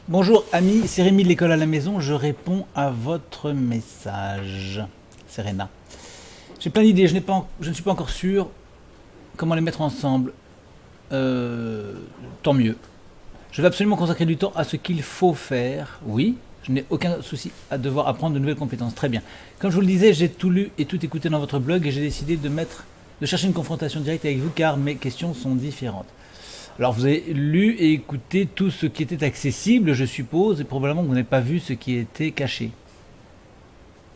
Bonjour amis, c'est Rémi de l'école à la maison, je réponds à votre message. Serena. J'ai plein d'idées, je ne suis pas encore sûr comment les mettre ensemble. Euh, Tant mieux. Je vais absolument consacrer du temps à ce qu'il faut faire. Oui, je n'ai aucun souci à devoir apprendre de nouvelles compétences. Très bien. Comme je vous le disais, j'ai tout lu et tout écouté dans votre blog et j'ai décidé de chercher une confrontation directe avec vous car mes questions sont différentes. Alors vous avez lu et écouté tout ce qui était accessible, je suppose, et probablement que vous n'avez pas vu ce qui était caché.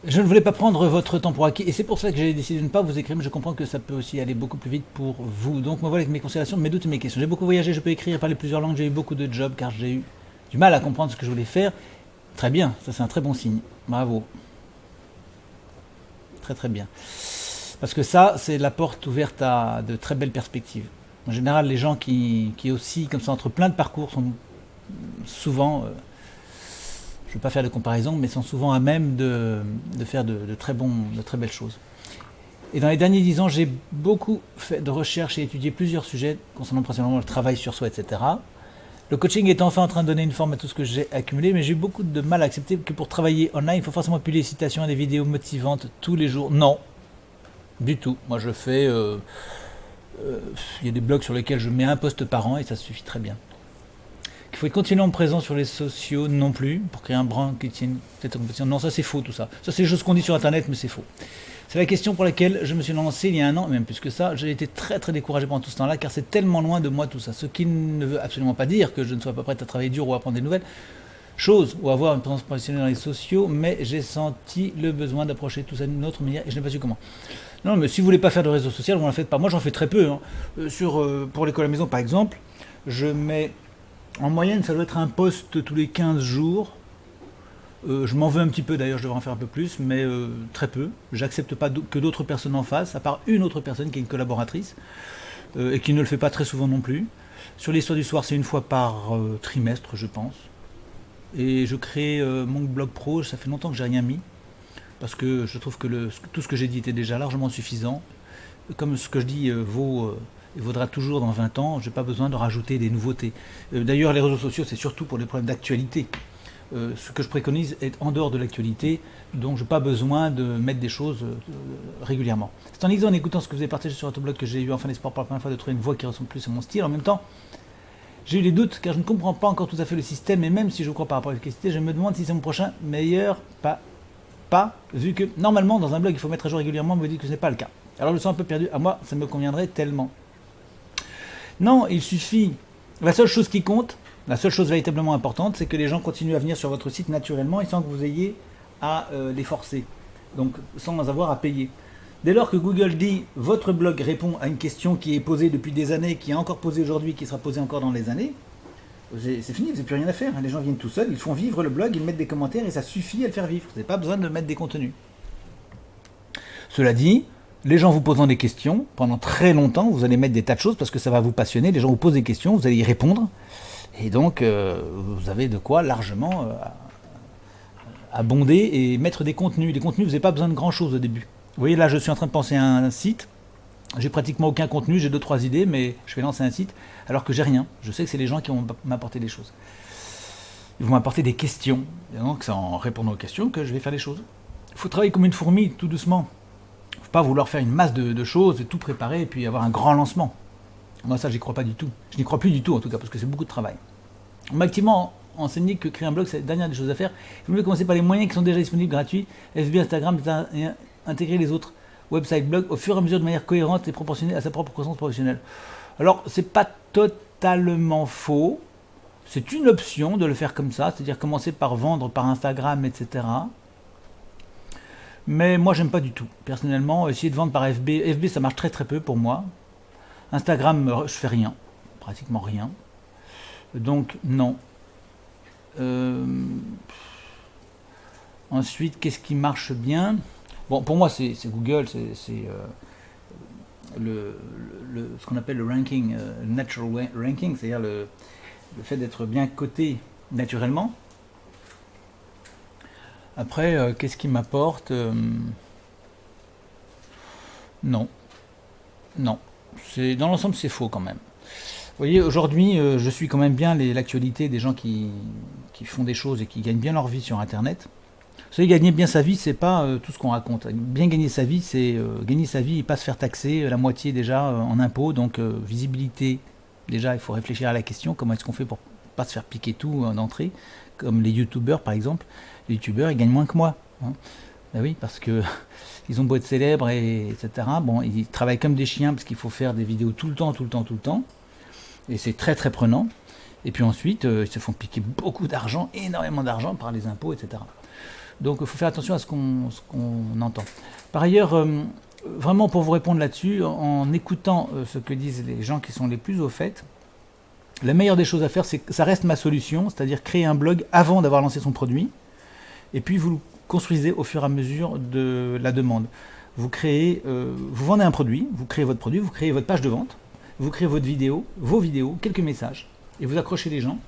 Je ne voulais pas prendre votre temps pour acquis, et c'est pour ça que j'ai décidé de ne pas vous écrire, mais je comprends que ça peut aussi aller beaucoup plus vite pour vous. Donc me voilà avec mes considérations, mes doutes et mes questions. J'ai beaucoup voyagé, je peux écrire et parler plusieurs langues, j'ai eu beaucoup de jobs car j'ai eu du mal à comprendre ce que je voulais faire. Très bien, ça c'est un très bon signe. Bravo. Très très bien. Parce que ça, c'est la porte ouverte à de très belles perspectives. En général, les gens qui aussi, comme ça, entre plein de parcours, sont souvent, je ne veux pas faire de comparaison, mais sont souvent à même de faire de très belles choses. Et dans les derniers 10 ans, j'ai beaucoup fait de recherches et étudié plusieurs sujets concernant principalement le travail sur soi, etc. Le coaching est enfin en train de donner une forme à tout ce que j'ai accumulé, mais j'ai eu beaucoup de mal à accepter que pour travailler online, il faut forcément publier des citations et des vidéos motivantes tous les jours. Non, du tout. Moi, je fais. Il y a des blogs sur lesquels je mets un post par an et ça suffit très bien. Il faut être continuellement présent sur les sociaux non plus, pour créer un brand qui tienne peut-être en compétition. Non, ça c'est faux tout ça. Ça c'est juste ce qu'on dit sur internet, mais c'est faux. C'est la question pour laquelle je me suis lancé il y a un an, même plus que ça. J'ai été très très découragé pendant tout ce temps-là, car c'est tellement loin de moi tout ça. Ce qui ne veut absolument pas dire que je ne sois pas prête à travailler dur ou à apprendre des nouvelles choses ou avoir une présence professionnelle dans les sociaux, mais j'ai senti le besoin d'approcher tout ça d'une autre manière et je n'ai pas su comment. Non, mais si vous voulez pas faire de réseau social, vous n'en faites pas. Moi, j'en fais très peu. Hein. Pour l'école à la maison, par exemple, je mets en moyenne, ça doit être un post tous les 15 jours. Je m'en veux un petit peu d'ailleurs, je devrais en faire un peu plus, mais très peu. J'accepte pas que d'autres personnes en fassent, à part une autre personne qui est une collaboratrice, et qui ne le fait pas très souvent non plus. Sur l'histoire du soir, c'est une fois par trimestre, je pense. Et je crée mon blog pro, ça fait longtemps que j'ai rien mis, parce que je trouve que tout ce que j'ai dit était déjà largement suffisant. Comme ce que je dis il vaudra toujours dans 20 ans, je n'ai pas besoin de rajouter des nouveautés. D'ailleurs, les réseaux sociaux, c'est surtout pour les problèmes d'actualité. Ce que je préconise est en dehors de l'actualité, donc je n'ai pas besoin de mettre des choses régulièrement. C'est en lisant, en écoutant ce que vous avez partagé sur Autoblog que j'ai eu enfin l'espoir pour la première fois de trouver une voix qui ressemble plus à mon style. En même temps, j'ai eu des doutes car je ne comprends pas encore tout à fait le système, et même si je crois par rapport à l'efficacité, je me demande si c'est mon prochain meilleur pas, vu que normalement dans un blog il faut mettre à jour régulièrement, me dit que ce n'est pas le cas. Alors je me sens un peu perdu, à moi ça me conviendrait tellement. Non, il suffit, la seule chose qui compte, la seule chose véritablement importante, c'est que les gens continuent à venir sur votre site naturellement et sans que vous ayez à les forcer, donc sans avoir à payer. Dès lors que Google dit votre blog répond à une question qui est posée depuis des années, qui est encore posée aujourd'hui, qui sera posée encore dans les années, c'est fini, vous n'avez plus rien à faire. Les gens viennent tout seuls, ils font vivre le blog, ils mettent des commentaires et ça suffit à le faire vivre. Vous n'avez pas besoin de mettre des contenus. Cela dit, les gens vous posant des questions, pendant très longtemps, vous allez mettre des tas de choses parce que ça va vous passionner. Les gens vous posent des questions, vous allez y répondre. Et donc, vous avez de quoi largement abonder et mettre des contenus. Des contenus, vous n'avez pas besoin de grand chose au début. Vous voyez, là, je suis en train de penser à un site. J'ai pratiquement aucun contenu, j'ai 2-3 idées, mais je vais lancer un site alors que j'ai rien. Je sais que c'est les gens qui vont m'apporter des choses. Ils vont m'apporter des questions. Et donc c'est en répondant aux questions que je vais faire des choses. Il faut travailler comme une fourmi, tout doucement. Il ne faut pas vouloir faire une masse de choses, et tout préparer, et puis avoir un grand lancement. Moi ça, j'y crois pas du tout. Je n'y crois plus du tout en tout cas, parce que c'est beaucoup de travail. On m'a activement enseigné que créer un blog, c'est la dernière des choses à faire. Il vaut mieux commencer par les moyens qui sont déjà disponibles gratuits, FB, Instagram, et intégrer les autres website blog au fur et à mesure de manière cohérente et proportionnée à sa propre croissance professionnelle. Alors, c'est pas totalement faux. C'est une option de le faire comme ça, c'est-à-dire commencer par vendre par Instagram, etc. Mais moi, j'aime pas du tout. Personnellement, essayer de vendre par FB, FB ça marche très très peu pour moi. Instagram, je fais rien, pratiquement rien. Donc, non. Euh, Ensuite, qu'est-ce qui marche bien? Bon, pour moi, c'est Google, c'est ce qu'on appelle le ranking, natural ranking, c'est-à-dire le fait d'être bien coté naturellement. Après, qu'est-ce qui m'apporte? Non, non. Dans l'ensemble, c'est faux quand même. Vous voyez, aujourd'hui, je suis quand même bien l'actualité des gens qui qui font des choses et qui gagnent bien leur vie sur Internet. Vous savez, gagner bien sa vie, c'est pas tout ce qu'on raconte. Bien gagner sa vie, c'est gagner sa vie et pas se faire taxer la moitié déjà en impôts. Donc visibilité, déjà il faut réfléchir à la question, comment est-ce qu'on fait pour pas se faire piquer tout d'entrée, comme les youtubeurs par exemple. Les youtubeurs, ils gagnent moins que moi. Hein. Ben oui, parce que ils ont beau être célèbres, etc. Bon, ils travaillent comme des chiens parce qu'il faut faire des vidéos tout le temps. Et c'est très très prenant. Et puis ensuite, ils se font piquer beaucoup d'argent, énormément d'argent par les impôts, etc. Donc il faut faire attention à ce qu'on entend. Par ailleurs, vraiment pour vous répondre là-dessus, en écoutant ce que disent les gens qui sont les plus au fait, la meilleure des choses à faire, c'est que ça reste ma solution, c'est-à-dire créer un blog avant d'avoir lancé son produit, et puis vous le construisez au fur et à mesure de la demande. Vous vendez un produit, vous créez votre produit, vous créez votre page de vente, vous créez vos vidéos, quelques messages, et vous accrochez les gens.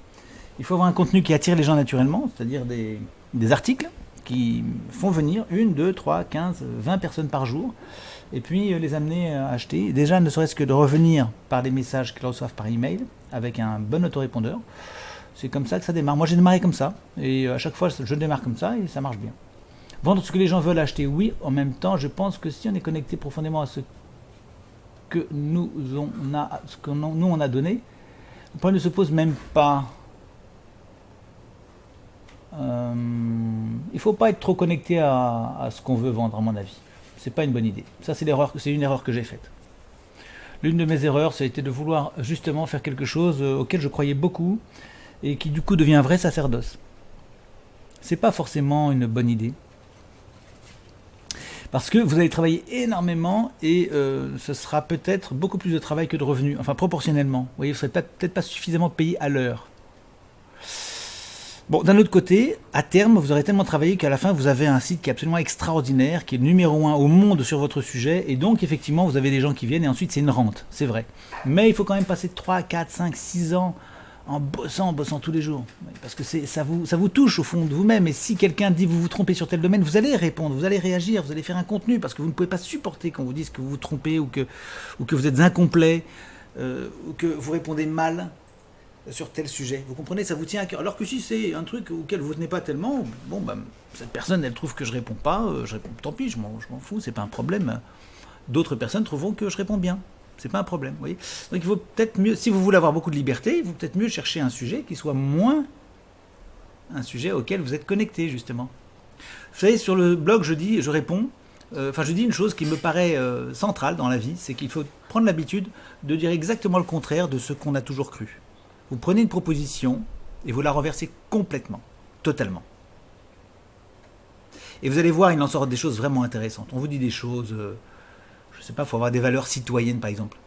Il faut avoir un contenu qui attire les gens naturellement, c'est-à-dire des articles qui font venir 1, 2, 3, 15, 20 personnes par jour, et puis les amener à acheter. Déjà, ne serait-ce que de revenir par les messages qu'ils reçoivent par email, avec un bon autorépondeur. C'est comme ça que ça démarre. Moi, j'ai démarré comme ça, et à chaque fois, je démarre comme ça, et ça marche bien. Vendre ce que les gens veulent acheter, oui. En même temps, je pense que si on est connecté profondément à ce que nous on a donné, le problème ne se pose même pas. Il ne faut pas être trop connecté à ce qu'on veut vendre, à mon avis. C'est pas une bonne idée. Ça, c'est une erreur que j'ai faite. L'une de mes erreurs, ça a été de vouloir justement faire quelque chose auquel je croyais beaucoup et qui du coup devient un vrai sacerdoce. C'est pas forcément une bonne idée. Parce que vous allez travailler énormément et ce sera peut-être beaucoup plus de travail que de revenus, enfin proportionnellement. Vous voyez, vous ne serez peut-être pas suffisamment payé à l'heure. Bon, d'un autre côté, à terme, vous aurez tellement travaillé qu'à la fin, vous avez un site qui est absolument extraordinaire, qui est le numéro 1 au monde sur votre sujet, et donc effectivement, vous avez des gens qui viennent, et ensuite c'est une rente, c'est vrai. Mais il faut quand même passer 3, 4, 5, 6 ans en bossant tous les jours. Parce que ça vous touche au fond de vous-même, et si quelqu'un dit vous vous trompez sur tel domaine, vous allez répondre, vous allez réagir, vous allez faire un contenu, parce que vous ne pouvez pas supporter qu'on vous dise que vous vous trompez, ou que vous êtes incomplet, ou que vous répondez mal sur tel sujet. Vous comprenez, ça vous tient à cœur. Alors que si c'est un truc auquel vous ne tenez pas tellement, bon, ben, cette personne, elle trouve que je réponds pas, tant pis, je m'en fous, c'est pas un problème. D'autres personnes trouveront que je réponds bien. C'est pas un problème, vous voyez. Donc il vaut peut-être mieux, si vous voulez avoir beaucoup de liberté, il vaut peut-être mieux chercher un sujet qui soit moins un sujet auquel vous êtes connecté, justement. Vous savez, sur le blog, je dis une chose qui me paraît centrale dans la vie, c'est qu'il faut prendre l'habitude de dire exactement le contraire de ce qu'on a toujours cru. Vous prenez une proposition et vous la renversez complètement, totalement. Et vous allez voir, il en sort des choses vraiment intéressantes. On vous dit des choses, je ne sais pas, il faut avoir des valeurs citoyennes par exemple.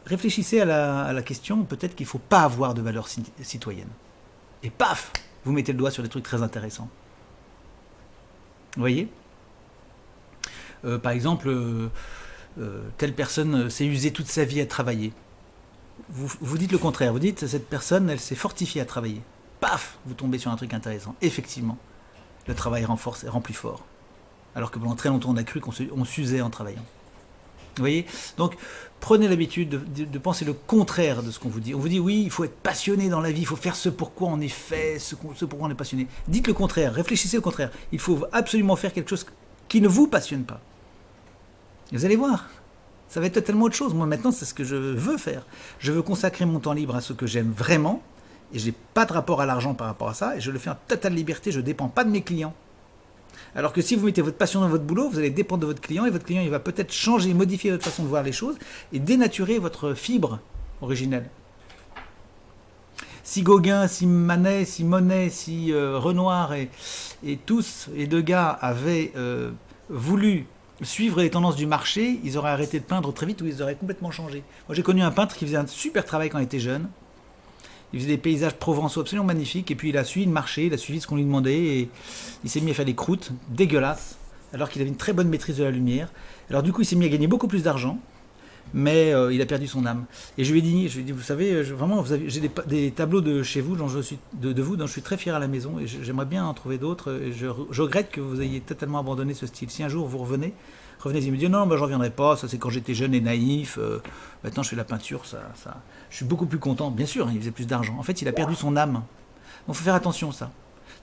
Réfléchissez à la question, peut-être qu'il ne faut pas avoir de valeurs citoyennes. Et paf, vous mettez le doigt sur des trucs très intéressants. Vous voyez ? Par exemple, telle personne s'est usée toute sa vie à travailler. Vous dites le contraire, vous dites cette personne, elle s'est fortifiée à travailler. Paf, vous tombez sur un truc intéressant. Effectivement, le travail rend plus fort. Alors que pendant très longtemps, on a cru qu'on s'usait en travaillant. Vous voyez ? Donc, prenez l'habitude de penser le contraire de ce qu'on vous dit. On vous dit, oui, il faut être passionné dans la vie, il faut faire ce pourquoi on est fait, ce pourquoi on est passionné. Dites le contraire, réfléchissez au contraire. Il faut absolument faire quelque chose qui ne vous passionne pas. Et vous allez voir. Ça va être totalement autre chose. Moi, maintenant, c'est ce que je veux faire. Je veux consacrer mon temps libre à ce que j'aime vraiment, et je n'ai pas de rapport à l'argent par rapport à ça, et je le fais en totale liberté, je ne dépends pas de mes clients. Alors que si vous mettez votre passion dans votre boulot, vous allez dépendre de votre client, et votre client il va peut-être changer, modifier votre façon de voir les choses, et dénaturer votre fibre originelle. Si Gauguin, si Manet, si Monet, si Renoir et tous, et Degas avaient voulu suivre les tendances du marché, ils auraient arrêté de peindre très vite ou ils auraient complètement changé. Moi j'ai connu un peintre qui faisait un super travail quand il était jeune. Il faisait des paysages provençaux absolument magnifiques et puis il a suivi le marché, il a suivi ce qu'on lui demandait et il s'est mis à faire des croûtes dégueulasses alors qu'il avait une très bonne maîtrise de la lumière. Alors du coup il s'est mis à gagner beaucoup plus d'argent mais il a perdu son âme. Et je lui ai dit, vous savez, j'ai des tableaux de chez vous, dont je suis très fier à la maison et j'aimerais bien en trouver d'autres. Et je regrette que vous ayez totalement abandonné ce style. Si un jour vous revenez, il me dit non, je ne reviendrai pas, ça c'est quand j'étais jeune et naïf, maintenant je fais la peinture, ça, je suis beaucoup plus content. Bien sûr, il faisait plus d'argent. En fait, il a perdu son âme. Donc il faut faire attention à ça.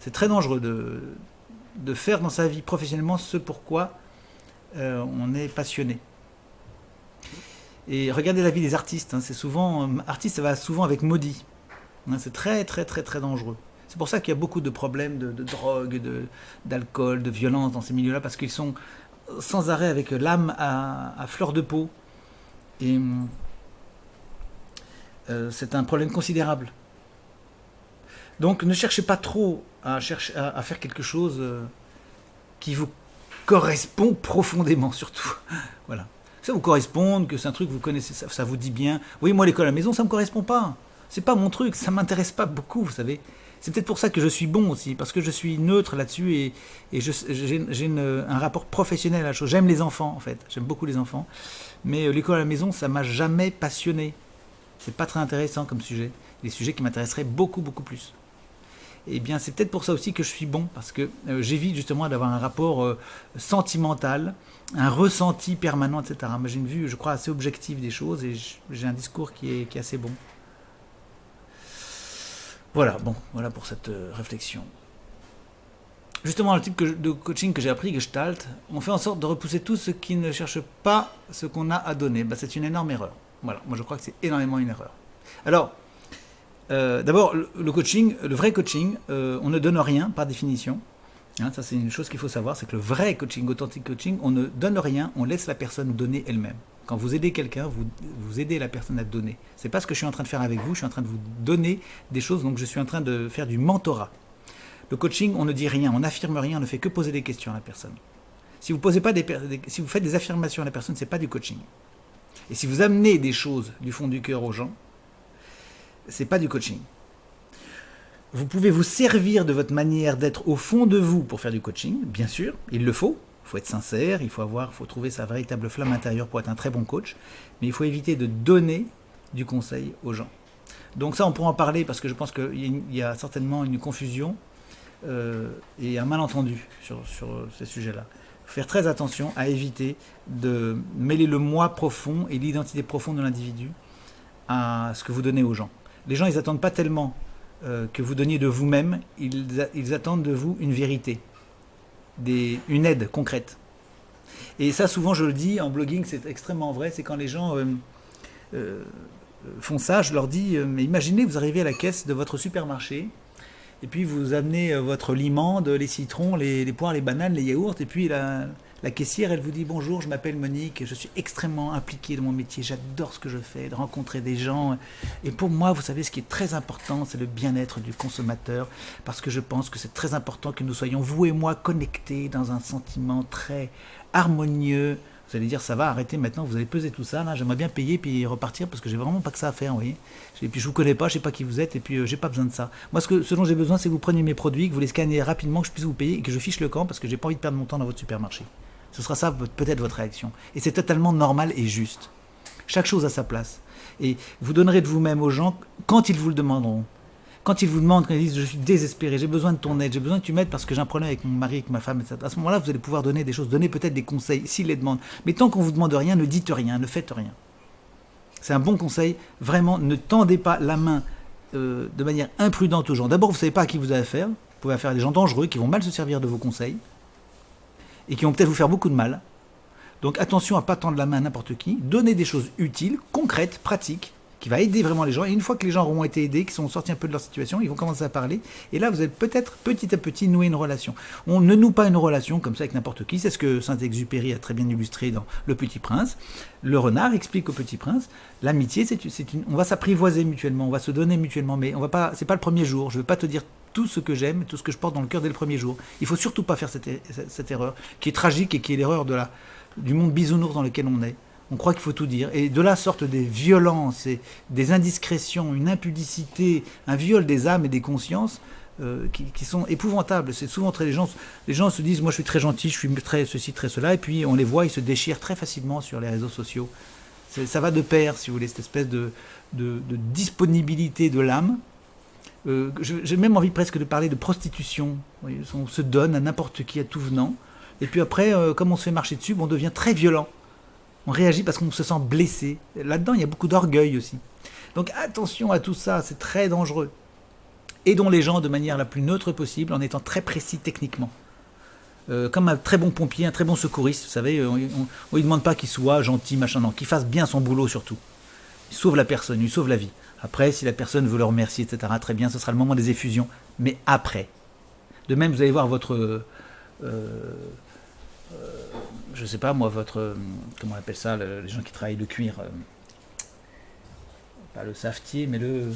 C'est très dangereux de faire dans sa vie professionnellement ce pourquoi on est passionné. Et regardez la vie des artistes, hein, c'est souvent, artiste ça va souvent avec maudit. Hein, c'est très très très très dangereux. C'est pour ça qu'il y a beaucoup de problèmes de drogue, d'alcool, de violence dans ces milieux-là, parce qu'ils sont sans arrêt avec l'âme à fleur de peau. Et c'est un problème considérable. Donc ne cherchez pas trop à faire quelque chose qui vous correspond profondément, surtout. Voilà. Ça vous correspond, que c'est un truc que vous connaissez, ça vous dit bien. Oui, moi l'école à la maison, ça me correspond pas. C'est pas mon truc, ça m'intéresse pas beaucoup, vous savez. C'est peut-être pour ça que je suis bon aussi, parce que je suis neutre là-dessus et j'ai un rapport professionnel à la chose. J'aime les enfants, en fait. J'aime beaucoup les enfants. Mais l'école à la maison, ça m'a jamais passionné. C'est pas très intéressant comme sujet. Des sujets qui m'intéresseraient beaucoup, beaucoup plus. Eh bien, c'est peut-être pour ça aussi que je suis bon, parce que j'évite justement d'avoir un rapport sentimental, un ressenti permanent, etc. Moi, j'ai une vue, je crois, assez objective des choses et j'ai un discours qui est assez bon. Voilà, bon, voilà pour cette réflexion. Justement, le type de coaching que j'ai appris, Gestalt, on fait en sorte de repousser tout ce qui ne cherche pas ce qu'on a à donner. Ben, c'est une énorme erreur. Voilà, moi je crois que c'est énormément une erreur. Alors, d'abord, le coaching, le vrai coaching, on ne donne rien par définition. Hein, ça c'est une chose qu'il faut savoir, c'est que le vrai coaching, authentique coaching, on ne donne rien, on laisse la personne donner elle-même. Quand vous aidez quelqu'un, vous aidez la personne à donner. C'est pas ce que je suis en train de faire avec vous, je suis en train de vous donner des choses, donc je suis en train de faire du mentorat. Le coaching, on ne dit rien, on n'affirme rien, on ne fait que poser des questions à la personne. Si vous faites des affirmations à la personne, c'est pas du coaching. Et si vous amenez des choses du fond du cœur aux gens, c'est pas du coaching. Vous pouvez vous servir de votre manière d'être au fond de vous pour faire du coaching, bien sûr, il le faut. Il faut être sincère, il faut trouver sa véritable flamme intérieure pour être un très bon coach, mais il faut éviter de donner du conseil aux gens. Donc ça, on pourra en parler parce que je pense qu'il y a certainement une confusion et un malentendu sur ces sujets-là. Il faut faire très attention à éviter de mêler le moi profond et l'identité profonde de l'individu à ce que vous donnez aux gens. Les gens, ils n'attendent pas tellement que vous donniez de vous-même, ils attendent de vous une vérité. Une aide concrète. Et ça, souvent, je le dis en blogging, c'est extrêmement vrai, c'est quand les gens font ça, je leur dis, mais imaginez, vous arrivez à la caisse de votre supermarché, et puis vous amenez votre limande, les citrons, les poires, les bananes, les yaourts, et puis la caissière, elle vous dit, bonjour, je m'appelle Monique, je suis extrêmement impliquée dans mon métier, j'adore ce que je fais, de rencontrer des gens, et pour moi, vous savez, ce qui est très important, c'est le bien-être du consommateur, parce que je pense que c'est très important que nous soyons, vous et moi, connectés dans un sentiment très harmonieux. Vous allez dire, ça va, arrêtez maintenant, vous allez peser tout ça, là, j'aimerais bien payer puis repartir parce que j'ai vraiment pas que ça à faire, vous voyez. Et puis je vous connais pas, je sais pas qui vous êtes, et puis j'ai pas besoin de ça. Moi, ce dont j'ai besoin, c'est que vous preniez mes produits, que vous les scannez rapidement, que je puisse vous payer et que je fiche le camp parce que j'ai pas envie de perdre mon temps dans votre supermarché. Ce sera ça, peut-être votre réaction. Et c'est totalement normal et juste. Chaque chose a sa place. Et vous donnerez de vous-même aux gens quand ils vous le demanderont. Quand ils vous demandent, quand ils disent « je suis désespéré, j'ai besoin de ton aide, j'ai besoin que tu m'aides parce que j'ai un problème avec mon mari, avec ma femme, etc. » À ce moment-là, vous allez pouvoir donner des choses, donner peut-être des conseils s'ils les demandent. Mais tant qu'on ne vous demande rien, ne dites rien, ne faites rien. C'est un bon conseil. Vraiment, ne tendez pas la main de manière imprudente aux gens. D'abord, vous ne savez pas à qui vous avez affaire. Vous pouvez affaire à des gens dangereux qui vont mal se servir de vos conseils et qui vont peut-être vous faire beaucoup de mal. Donc attention à ne pas tendre la main à n'importe qui. Donnez des choses utiles, concrètes, pratiques, qui va aider vraiment les gens. Et une fois que les gens auront été aidés, qui sont sortis un peu de leur situation, ils vont commencer à parler. Et là, vous allez peut-être petit à petit nouer une relation. On ne noue pas une relation comme ça avec n'importe qui. C'est ce que Saint-Exupéry a très bien illustré dans Le Petit Prince. Le renard explique au Petit Prince, l'amitié, on va s'apprivoiser mutuellement, on va se donner mutuellement, mais c'est pas le premier jour. Je ne veux pas te dire tout ce que j'aime, tout ce que je porte dans le cœur dès le premier jour. Il ne faut surtout pas faire cette erreur, qui est tragique et qui est l'erreur du monde bisounours dans lequel on est. On croit qu'il faut tout dire. Et de là sortent des violences, et des indiscrétions, une impudicité, un viol des âmes et des consciences qui sont épouvantables. C'est souvent les gens se disent, moi je suis très gentil, je suis très ceci, très cela, et puis on les voit, ils se déchirent très facilement sur les réseaux sociaux. Ça va de pair, si vous voulez, cette espèce de disponibilité de l'âme. J'ai même envie presque de parler de prostitution. Vous voyez, on se donne à n'importe qui, à tout venant. Et puis après, comme on se fait marcher dessus, on devient très violent. On réagit parce qu'on se sent blessé. Là-dedans, il y a beaucoup d'orgueil aussi. Donc attention à tout ça, c'est très dangereux. Aidons les gens de manière la plus neutre possible en étant très précis techniquement. Comme un très bon pompier, un très bon secouriste, vous savez, on ne demande pas qu'il soit gentil, machin, non, qu'il fasse bien son boulot surtout. Il sauve la personne, il sauve la vie. Après, si la personne veut le remercier, etc., très bien, ce sera le moment des effusions, mais après. De même, vous allez voir votre... je sais pas moi, votre... comment on appelle ça, les gens qui travaillent le cuir. Pas le savetier, mais le...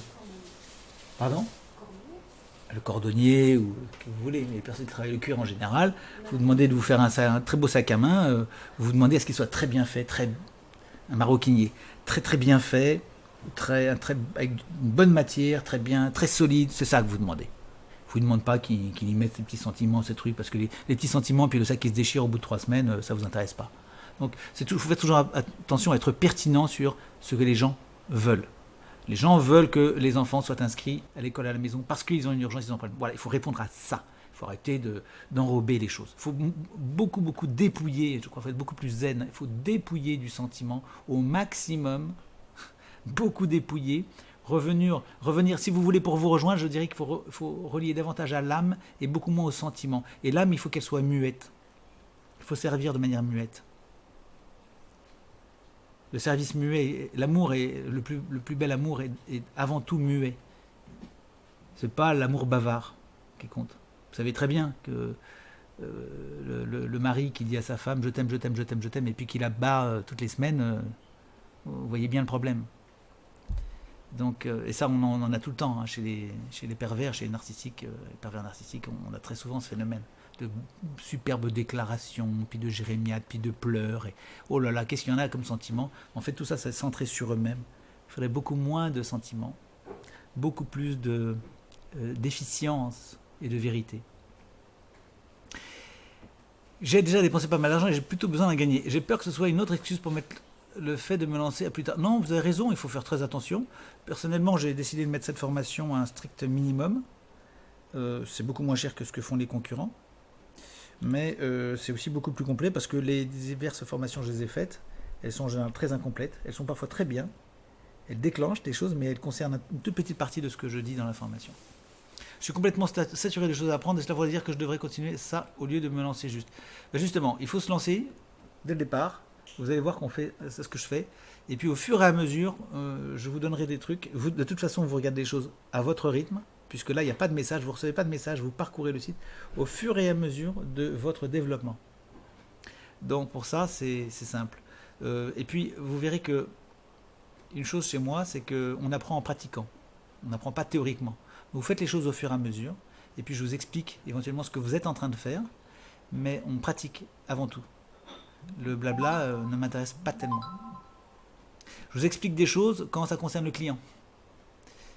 Pardon ? Le cordonnier, ou ce que vous voulez, mais les personnes qui travaillent le cuir en général, vous demandez de vous faire un très beau sac à main, vous demandez à ce qu'il soit très bien fait, un maroquinier, très très bien fait, avec une bonne matière, très bien, très solide, c'est ça que vous demandez. Je ne vous demande pas qu'il y mette ses petits sentiments, ces trucs, parce que les petits sentiments, puis le sac qui se déchire au bout de 3 semaines, ça ne vous intéresse pas. Donc, vous faites toujours attention à être pertinent sur ce que les gens veulent. Les gens veulent que les enfants soient inscrits à l'école à la maison parce qu'ils ont une urgence, ils ont un problème. Voilà, il faut répondre à ça. Il faut arrêter d'enrober les choses. Il faut beaucoup dépouiller, je crois qu'il faut être beaucoup plus zen. Il faut dépouiller du sentiment au maximum, beaucoup dépouiller. Revenir, si vous voulez, pour vous rejoindre, je dirais qu'il faut relier davantage à l'âme et beaucoup moins au sentiment. Et l'âme, il faut qu'elle soit muette. Il faut servir de manière muette. Le service muet, l'amour est le plus bel amour est avant tout muet. C'est pas l'amour bavard qui compte. Vous savez très bien que le mari qui dit à sa femme je t'aime, je t'aime, je t'aime, je t'aime, et puis qu'il la bat toutes les semaines, vous voyez bien le problème. Donc, et ça on en a tout le temps hein, chez les pervers, chez les narcissiques, les pervers narcissiques, on a très souvent ce phénomène de superbes déclarations, puis de jérémiades, puis de pleurs, et oh là là, qu'est-ce qu'il y en a comme sentiment. En fait, tout ça, c'est centré sur eux-mêmes. Il faudrait beaucoup moins de sentiments, beaucoup plus d'efficience et de vérité. J'ai déjà dépensé pas mal d'argent et j'ai plutôt besoin d'en gagner. J'ai peur que ce soit une autre excuse pour mettre le fait de me lancer à plus tard. Non, vous avez raison, il faut faire très attention. Personnellement, j'ai décidé de mettre cette formation à un strict minimum. C'est beaucoup moins cher que ce que font les concurrents. Mais c'est aussi beaucoup plus complet parce que les diverses formations, je les ai faites. Elles sont en général très incomplètes. Elles sont parfois très bien. Elles déclenchent des choses, mais elles concernent une toute petite partie de ce que je dis dans la formation. Je suis complètement saturé de choses à apprendre et cela voudrait dire que je devrais continuer ça au lieu de me lancer juste. Ben justement, il faut se lancer dès le départ. Vous allez voir qu'on fait c'est ce que je fais. Et puis au fur et à mesure, je vous donnerai des trucs. Vous, de toute façon, vous regardez les choses à votre rythme. Puisque là, il n'y a pas de message, vous ne recevez pas de message, vous parcourez le site au fur et à mesure de votre développement. Donc pour ça, c'est simple. Et puis, vous verrez que une chose chez moi, c'est qu'on apprend en pratiquant. On n'apprend pas théoriquement. Vous faites les choses au fur et à mesure, et puis je vous explique éventuellement ce que vous êtes en train de faire, mais on pratique avant tout. Le blabla ne m'intéresse pas tellement. Je vous explique des choses quand ça concerne le client.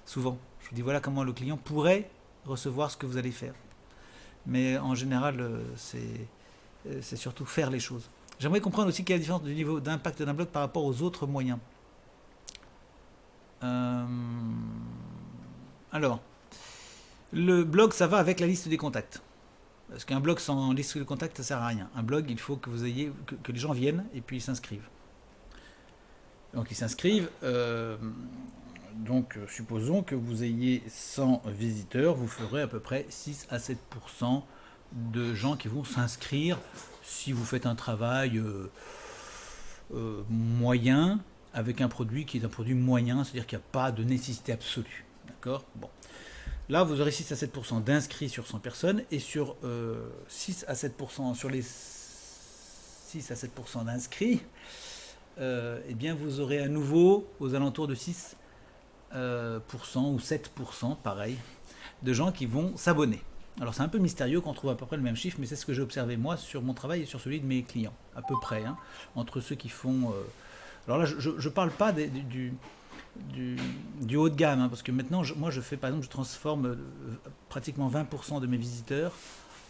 Souvent. Je vous dis voilà comment le client pourrait recevoir ce que vous allez faire. Mais en général, c'est surtout faire les choses. J'aimerais comprendre aussi quelle est la différence du niveau d'impact d'un blog par rapport aux autres moyens. Alors, le blog, ça va avec la liste des contacts. Parce qu'un blog sans liste de contacts, ça ne sert à rien. Un blog, il faut que vous ayez que les gens viennent et puis ils s'inscrivent. Donc ils s'inscrivent. Donc, supposons que vous ayez 100 visiteurs, vous ferez à peu près 6 à 7% de gens qui vont s'inscrire si vous faites un travail moyen avec un produit qui est un produit moyen, c'est-à-dire qu'il n'y a pas de nécessité absolue. D'accord ? Bon. Là, vous aurez 6 à 7% d'inscrits sur 100 personnes et sur 6 à 7%, sur les 6 à 7% d'inscrits, eh bien, vous aurez à nouveau aux alentours de 6% ou 7%, pareil, de gens qui vont s'abonner. Alors c'est un peu mystérieux qu'on trouve à peu près le même chiffre, mais c'est ce que j'ai observé moi sur mon travail et sur celui de mes clients, à peu près, hein, entre ceux qui font... Alors là, je ne parle pas du haut de gamme, hein, parce que maintenant, moi je fais par exemple, je transforme pratiquement 20% de mes visiteurs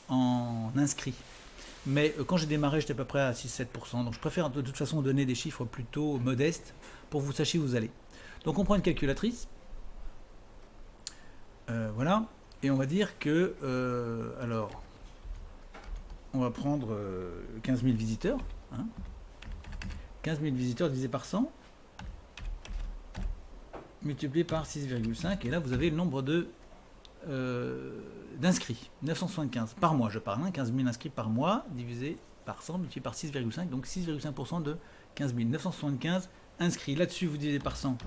en inscrits. Mais quand j'ai démarré, j'étais à peu près à 6-7%, donc je préfère de toute façon donner des chiffres plutôt modestes pour que vous sachiez où vous allez. Donc on prend une calculatrice, voilà, et on va dire que, alors, on va prendre 15 000 visiteurs, hein, 15 000 visiteurs divisé par 100, multiplié par 6,5, et là vous avez le nombre de d'inscrits. 975 par mois, je parle, hein, 15 000 inscrits par mois, divisé par 100, multiplié par 6,5, donc 6,5% de 15 000. 975 inscrits. Là-dessus, vous divisez par 100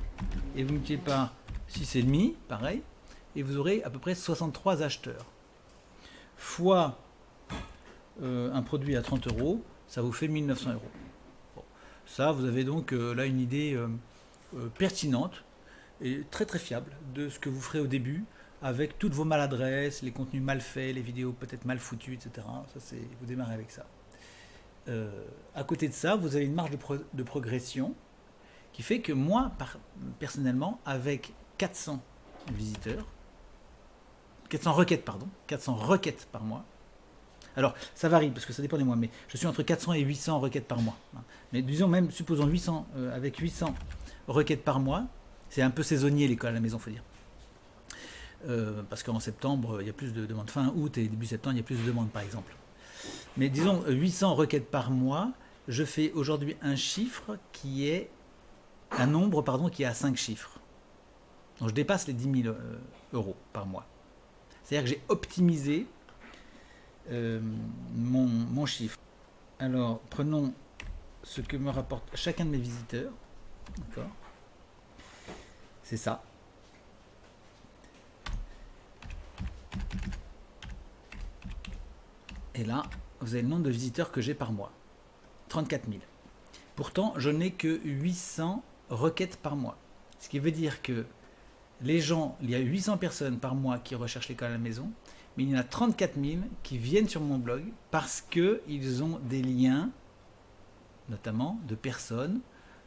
et vous multipliez par 6,5, pareil, et vous aurez à peu près 63 acheteurs. Fois un produit à 30 euros, ça vous fait 1900 euros. Bon. Ça, vous avez donc là une idée pertinente et très très fiable de ce que vous ferez au début avec toutes vos maladresses, les contenus mal faits, les vidéos peut-être mal foutues, etc. Ça, vous démarrez avec ça. À côté de ça, vous avez une marge de progression qui fait que moi, personnellement, avec 400 visiteurs, 400 requêtes par mois. Alors, ça varie parce que ça dépend des mois, mais je suis entre 400 et 800 requêtes par mois. Mais disons même, supposons 800, avec 800 requêtes par mois, c'est un peu saisonnier l'école à la maison, faut dire. Parce qu'en septembre, il y a plus de demandes. Fin août et début septembre, il y a plus de demandes, par exemple. Mais disons 800 requêtes par mois, je fais aujourd'hui un chiffre qui est un nombre qui est à 5 chiffres. Donc je dépasse les 10 000 euros par mois. C'est-à-dire que j'ai optimisé mon chiffre. Alors, prenons ce que me rapporte chacun de mes visiteurs. D'accord ? C'est ça. Et là, vous avez le nombre de visiteurs que j'ai par mois. 34 000. Pourtant, je n'ai que 800 requêtes par mois. Ce qui veut dire que les gens, il y a 800 personnes par mois qui recherchent l'école à la maison, mais il y en a 34 000 qui viennent sur mon blog parce qu'ils ont des liens, notamment de personnes,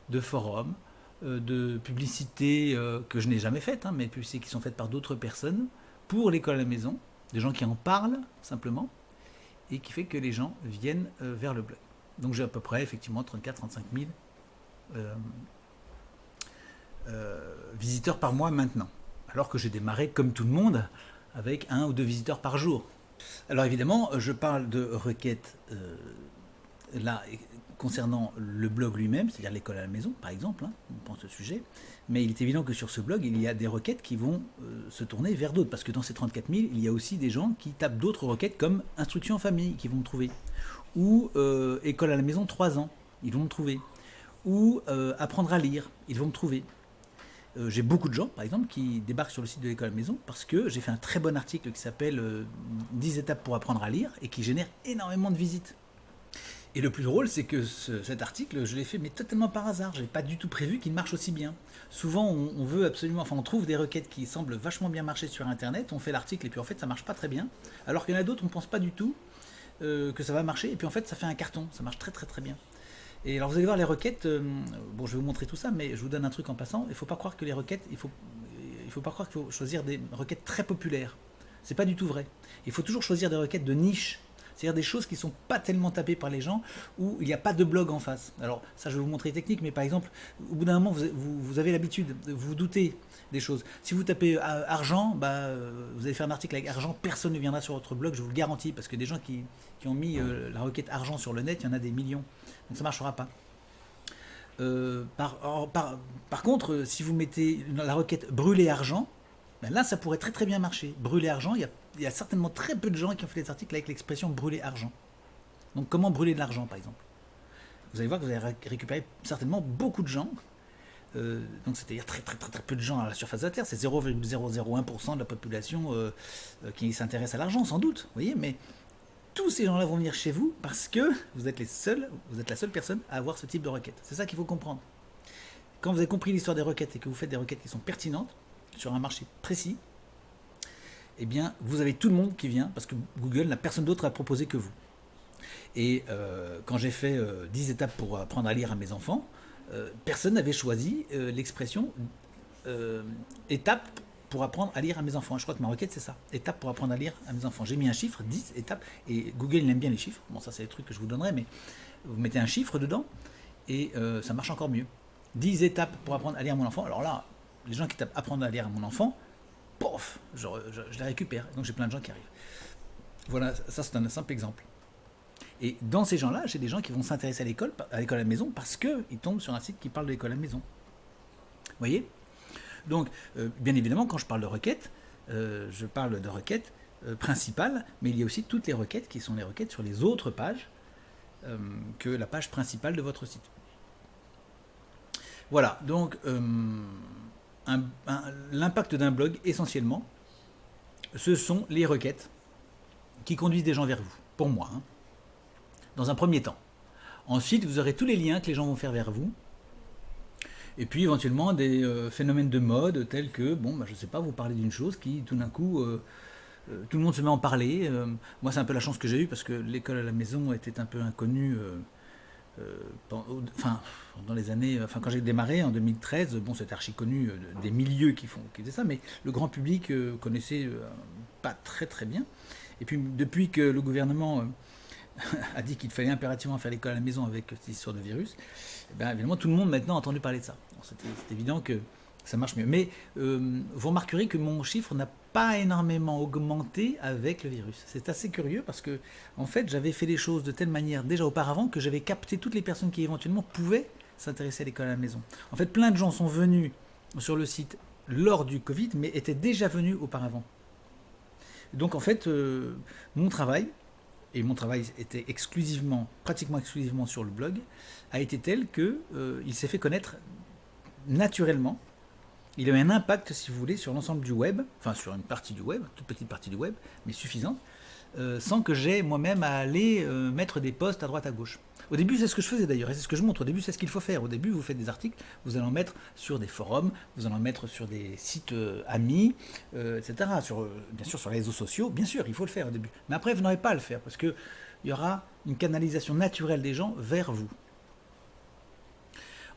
de forums, de publicités que je n'ai jamais faites, mais publicités qui sont faites par d'autres personnes pour l'école à la maison, des gens qui en parlent simplement, et qui fait que les gens viennent vers le blog. Donc j'ai à peu près effectivement 34-35 000 visiteurs par mois maintenant, alors que j'ai démarré comme tout le monde avec 1 ou 2 visiteurs par jour. Alors évidemment, je parle de requêtes là concernant le blog lui-même, c'est-à-dire l'école à la maison par exemple, on pense ce sujet, mais il est évident que sur ce blog, il y a des requêtes qui vont se tourner vers d'autres, parce que dans ces 34 000, il y a aussi des gens qui tapent d'autres requêtes comme instruction en famille, qui vont me trouver, ou école à la maison 3 ans, ils vont me trouver, ou apprendre à lire, ils vont me trouver. J'ai beaucoup de gens, par exemple, qui débarquent sur le site de l'école à la maison parce que j'ai fait un très bon article qui s'appelle 10 étapes pour apprendre à lire et qui génère énormément de visites. Et le plus drôle, c'est que cet article, je l'ai fait mais totalement par hasard. Je n'avais pas du tout prévu qu'il marche aussi bien. Souvent, on veut absolument, on trouve des requêtes qui semblent vachement bien marcher sur Internet, on fait l'article et puis en fait, ça marche pas très bien. Alors qu'il y en a d'autres, on pense pas du tout que ça va marcher et puis en fait, ça fait un carton. Ça marche très très très bien. Et alors vous allez voir les requêtes, bon je vais vous montrer tout ça, mais je vous donne un truc en passant, il ne faut pas croire que les requêtes, il faut pas croire qu'il faut choisir des requêtes très populaires. C'est pas du tout vrai. Il faut toujours choisir des requêtes de niche, c'est-à-dire des choses qui ne sont pas tellement tapées par les gens, où il n'y a pas de blog en face. Alors ça je vais vous montrer les techniques, mais par exemple, au bout d'un moment vous avez l'habitude, vous vous doutez des choses. Si vous tapez argent, vous allez faire un article avec argent, personne ne viendra sur votre blog, je vous le garantis, parce que des gens qui ont mis la requête argent sur le net, il y en a des millions. Donc ça ne marchera pas. Par contre, si vous mettez la requête brûler argent, là ça pourrait très très bien marcher. Brûler argent, il y a certainement très peu de gens qui ont fait des articles avec l'expression brûler argent. Donc comment brûler de l'argent par exemple? Vous allez voir que vous allez récupérer certainement beaucoup de gens. Donc c'est-à-dire très très très très peu de gens à la surface de la Terre, c'est 0,001% de la population qui s'intéresse à l'argent sans doute, vous voyez, mais tous ces gens-là vont venir chez vous parce que vous êtes la seule personne à avoir ce type de requête. C'est ça qu'il faut comprendre. Quand vous avez compris l'histoire des requêtes et que vous faites des requêtes qui sont pertinentes sur un marché précis, eh bien, vous avez tout le monde qui vient parce que Google n'a personne d'autre à proposer que vous. Et quand j'ai fait 10 étapes pour apprendre à lire à mes enfants, personne n'avait choisi l'expression étape pour apprendre à lire à mes enfants. Je crois que ma requête c'est ça, étape pour apprendre à lire à mes enfants. J'ai mis un chiffre, 10 étapes, et Google il aime bien les chiffres, bon ça c'est des trucs que je vous donnerai, mais vous mettez un chiffre dedans, et ça marche encore mieux. 10 étapes pour apprendre à lire à mon enfant, alors là, les gens qui tapent apprendre à lire à mon enfant, pof, je les récupère, donc j'ai plein de gens qui arrivent. Voilà, ça c'est un simple exemple. Et dans ces gens-là, j'ai des gens qui vont s'intéresser à l'école à la maison, parce qu'ils tombent sur un site qui parle de l'école à la maison. Vous voyez ? Donc, bien évidemment, quand je parle de requêtes, je parle de requêtes principales, mais il y a aussi toutes les requêtes qui sont les requêtes sur les autres pages que la page principale de votre site. Voilà, donc l'impact d'un blog, essentiellement, ce sont les requêtes qui conduisent des gens vers vous, pour moi, hein, dans un premier temps. Ensuite, vous aurez tous les liens que les gens vont faire vers vous. Et puis éventuellement des phénomènes de mode tels que, bon, bah, je sais pas, vous parlez d'une chose qui tout d'un coup, tout le monde se met à en parler. Moi c'est un peu la chance que j'ai eue parce que l'école à la maison était un peu inconnue. Dans les années, quand j'ai démarré en 2013, bon, c'était archi connu des milieux qui faisaient ça, mais le grand public connaissait pas très très bien. Et puis depuis que le gouvernement a dit qu'il fallait impérativement faire l'école à la maison avec cette histoire de virus, eh bien, évidemment tout le monde maintenant a entendu parler de ça. Bon, c'est évident que ça marche mieux. Mais vous remarquerez que mon chiffre n'a pas énormément augmenté avec le virus. C'est assez curieux parce que en fait j'avais fait les choses de telle manière déjà auparavant que j'avais capté toutes les personnes qui éventuellement pouvaient s'intéresser à l'école à la maison. En fait plein de gens sont venus sur le site lors du Covid mais étaient déjà venus auparavant. Donc en fait mon travail, et mon travail était pratiquement exclusivement sur le blog, a été tel qu'il s'est fait connaître naturellement. Il a eu un impact, si vous voulez, sur l'ensemble du web, enfin sur une partie du web, toute petite partie du web, mais suffisante, sans que j'aie moi-même à aller mettre des posts à droite à gauche. Au début, c'est ce que je faisais d'ailleurs, et c'est ce que je montre. Au début, c'est ce qu'il faut faire. Au début, vous faites des articles, vous allez en mettre sur des forums, vous allez en mettre sur des sites amis, etc. Bien sûr, sur les réseaux sociaux, bien sûr, il faut le faire au début. Mais après, vous n'aurez pas à le faire, parce qu'il y aura une canalisation naturelle des gens vers vous.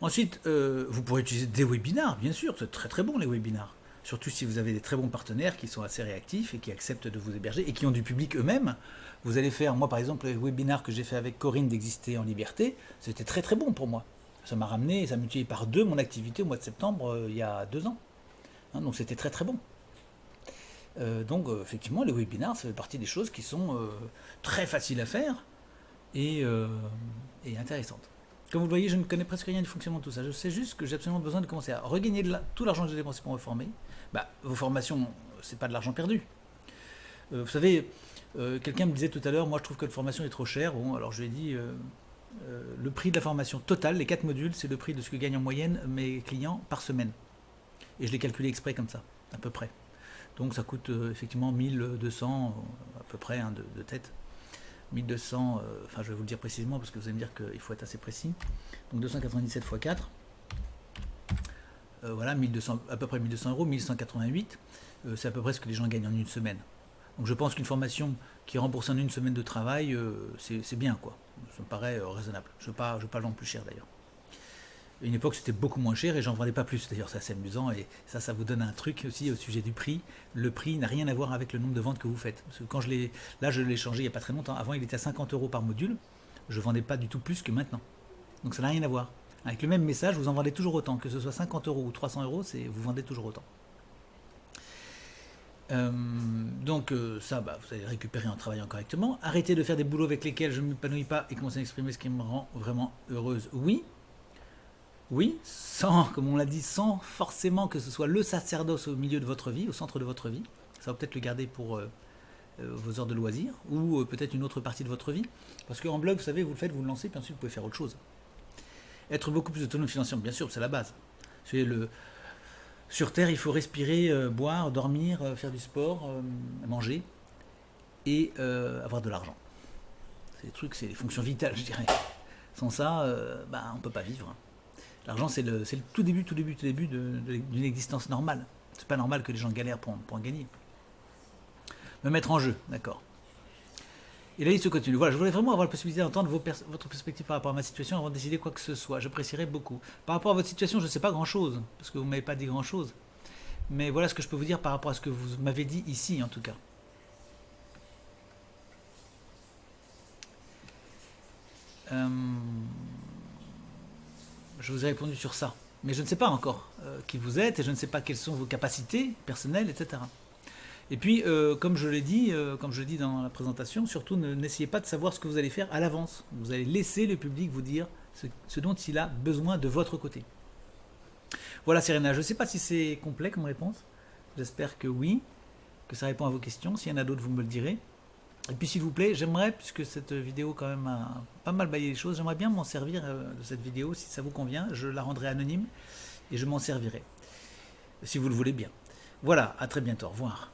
Ensuite, vous pourrez utiliser des webinars, bien sûr, c'est très très bon les webinars. Surtout si vous avez des très bons partenaires qui sont assez réactifs et qui acceptent de vous héberger et qui ont du public eux-mêmes. Vous allez faire, moi par exemple, les webinars que j'ai fait avec Corinne d'Exister en Liberté, c'était très très bon pour moi. Ça m'a ramené, ça a multiplié par 2 mon activité au mois de septembre il y a 2 ans. Hein, donc c'était très très bon. Effectivement, les webinars, ça fait partie des choses qui sont très faciles à faire et intéressantes. Comme vous le voyez, je ne connais presque rien du fonctionnement de tout ça. Je sais juste que j'ai absolument besoin de commencer à regagner tout l'argent que j'ai dépensé pour me former. Vos formations, c'est pas de l'argent perdu. Vous savez, quelqu'un me disait tout à l'heure, moi je trouve que la formation est trop chère. Bon, alors je lui ai dit, le prix de la formation totale, les 4 modules, c'est le prix de ce que gagnent en moyenne mes clients par semaine. Et je l'ai calculé exprès comme ça, à peu près. Donc ça coûte effectivement 1200 à peu près de tête. 1200, je vais vous le dire précisément parce que vous allez me dire qu'il faut être assez précis. Donc 297 x 4, voilà, 1200, à peu près 1200 euros, 1188, c'est à peu près ce que les gens gagnent en une semaine. Donc je pense qu'une formation qui rembourse en une semaine de travail, c'est bien quoi. Ça me paraît raisonnable. Je ne veux pas le vendre plus cher d'ailleurs. À une époque, c'était beaucoup moins cher et j'en vendais pas plus. D'ailleurs, c'est assez amusant et ça vous donne un truc aussi au sujet du prix. Le prix n'a rien à voir avec le nombre de ventes que vous faites. Parce que quand je l'ai changé il n'y a pas très longtemps. Avant, il était à 50 euros par module. Je vendais pas du tout plus que maintenant. Donc ça n'a rien à voir. Avec le même message, vous en vendez toujours autant. Que ce soit 50 euros ou 300 euros, vous vendez toujours autant. Ça, vous allez récupérer en travaillant correctement. Arrêtez de faire des boulots avec lesquels je ne m'épanouis pas et commencer à exprimer ce qui me rend vraiment heureuse. Oui, comme on l'a dit, sans forcément que ce soit le sacerdoce au milieu de votre vie, au centre de votre vie. Ça va peut-être le garder pour vos heures de loisirs, ou peut-être une autre partie de votre vie. Parce qu'en blog, vous savez, vous le faites, vous le lancez, puis ensuite vous pouvez faire autre chose. Être beaucoup plus autonome financièrement, bien sûr, c'est la base. Sur Terre, il faut respirer, boire, dormir, faire du sport, manger, et avoir de l'argent. C'est des trucs, c'est des fonctions vitales, je dirais. Sans ça, on ne peut pas vivre. L'argent, c'est le tout début d'une existence normale. C'est pas normal que les gens galèrent pour en gagner. Me mettre en jeu, d'accord. Et la liste continue. Voilà, je voulais vraiment avoir la possibilité d'entendre votre perspective par rapport à ma situation avant de décider quoi que ce soit. J'apprécierais beaucoup. Par rapport à votre situation, je ne sais pas grand-chose, parce que vous ne m'avez pas dit grand-chose. Mais voilà ce que je peux vous dire par rapport à ce que vous m'avez dit ici, en tout cas. Je vous ai répondu sur ça. Mais je ne sais pas encore qui vous êtes et je ne sais pas quelles sont vos capacités personnelles, etc. Et puis, comme je l'ai dit dans la présentation, surtout n'essayez pas de savoir ce que vous allez faire à l'avance. Vous allez laisser le public vous dire ce dont il a besoin de votre côté. Voilà Serena, je ne sais pas si c'est complet comme réponse. J'espère que oui. que ça répond à vos questions. S'il y en a d'autres, vous me le direz. Et puis s'il vous plaît, j'aimerais, puisque cette vidéo quand même a pas mal baillé les choses, j'aimerais bien m'en servir de cette vidéo, si ça vous convient, je la rendrai anonyme et je m'en servirai, si vous le voulez bien. Voilà, à très bientôt, au revoir.